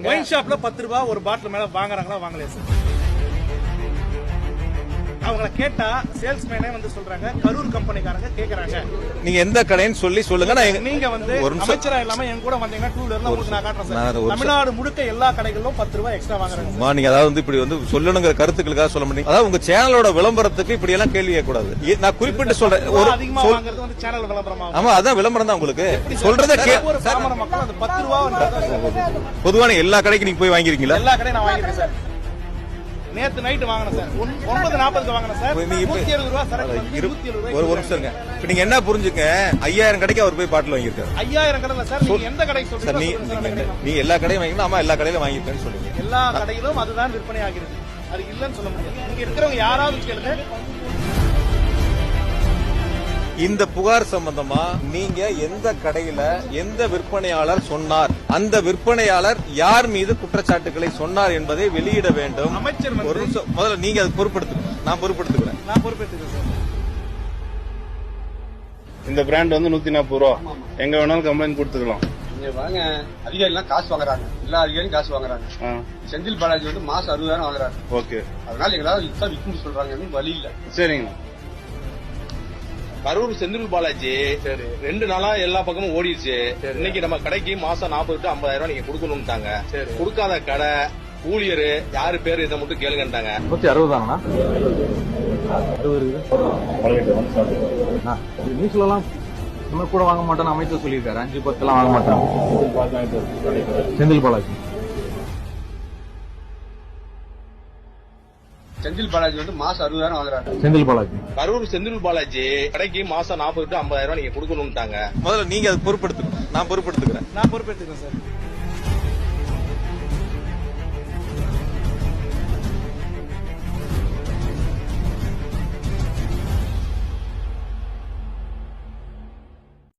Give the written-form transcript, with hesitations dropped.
Wine ஷாப்ல 10 ரூபாய் ஒரு பாட்டில் மேல வாங்குறாங்களா வாங்கலையா சார்? அவங்கள கேட்டா சேல்ஸ்மேனே வந்து சொல்றாங்க கரூர் கம்பெனிக்காரங்க கேக்குறாங்க. நீங்க எந்த கடைன்னு சொல்லி சொல்லுங்க. நீங்க வந்து அமைச்சரா இல்லாம என் கூட வந்தீங்கன்னா டூ வீலர்ல உங்களுக்கு நான் காட்டுறேன் சார். தமிழ்நாடு முழுக்க எல்லா கடைகளிலும் 10 ரூபாய் எக்ஸ்ட்ரா வாங்குறாங்க. நீங்க அதாவது வந்து இப்படி வந்து சொல்லணுங்கிற கருத்துக்களுக்காக சொல்ல முடியும். அதாவது உங்க சேனலோட விளம்பரத்துக்கு இப்படி எல்லாம் கேள்வி கேட்கக்கூடாது. நான் குறிப்பிட்டு சொல்றேன். ஒரு அதிகமா வாங்குறது வந்து சேனல் விளம்பரமா? ஆமா, அதான் விளம்பரம் தான் உங்களுக்கு சொல்றத ஒரு சாமானிய மக்கள் அந்த 10 ரூபாய் பொதுவான எல்லா கடைக்கு நீங்க போய் வாங்கிருக்கீங்களா? எல்லா கடையும் நான் வாங்கிருக்கேன் சார். நேத்து நைட் வாங்கினேன் சார். 9:40 வாங்கினேன் சார். 170 ரூபாய் சரக்கு வந்து 170 ரூபாய். ஒரு நிமிஷம்ங்க. இப்ப நீங்க என்ன புரிஞ்சுக்க 5000 கடைக்கு அவர் போய் பாட்டில் வாங்கியிருக்காரு. 5000 கடையில சார் நீங்க எந்த கடைக்கு சொல்றீங்க? நீ எல்லா கடையும் வாங்கினா ஆமா எல்லா கடையிலும் வாங்கியிருக்கேன்னு சொல்லுங்க. எல்லா கடையிலும் அதுதான் விற்பனை ஆகிறது. அது இல்லன்னு சொல்ல முடியாது. இங்க இருக்கிறவங்க யாராவது கேளுங்க. இந்த புகார் சம்பந்தமா நீங்க எந்த கடையில எந்த விற்பனையாளர் சொன்னார், அந்த விற்பனையாளர் யார் மீது குற்றச்சாட்டுகளை சொன்னார் என்பதை வெளியிட வேண்டும். அமைச்சர் ஒரு நிமிஷம் முதல்ல நீங்க அது பொறுப்படுத்துங்க. நான் பொறுப்படுத்துக்கிறேன். சார். இந்த பிராண்ட் வந்து 140 ரூபா. எங்க வேணாலும் கம்ப்ளைண்ட் கொடுத்துக்கலாம். நீங்க வாங்க, அதிகாரிலாம் காசு வாங்குறாங்க. எல்லா அதிகாரியும் காசு வாங்குறாங்க. செந்தில் பாலாஜி வந்து மாசம் 60,000 வாங்குறாரு. ஓகே, அதனால எங்களால இதான் விற்கும் சொல்றாங்க. வழி இல்ல. சரிங்க. கரூர் செந்தில் பாலாஜி 2 நாளா எல்லா பக்கமும் ஓடிடுச்சு. இன்னைக்கு நம்ம கடைக்கு மாசம் 40 to 50,000 நீங்க கொடுக்கணும்ட்டாங்க. கொடுக்காத கடை ஊழியரு யாரு பேரு இதை மட்டும் கேளுங்கட்டாங்க. 160 நியூஸ்லாம் நம்ம கூட வாங்க மாட்டோம். அமைச்சர் சொல்லியிருக்காரு 5-10 எல்லாம் வாங்க மாட்டோம். செந்தில் பாலாஜி செந்தில் பாலாஜி வந்து மாசம் 60,000 வாங்குறாரு. செந்தில் பாலாஜி கரூர் செந்தில் பாலாஜி கடைக்கு மாசம் 40 to 50,000 நீங்க கொடுக்கணும்ட்டாங்க. முதல்ல நீங்க அது பொறுப்படுத்துங்க. நான் பொறுப்படுத்துக்கிறேன். சார்.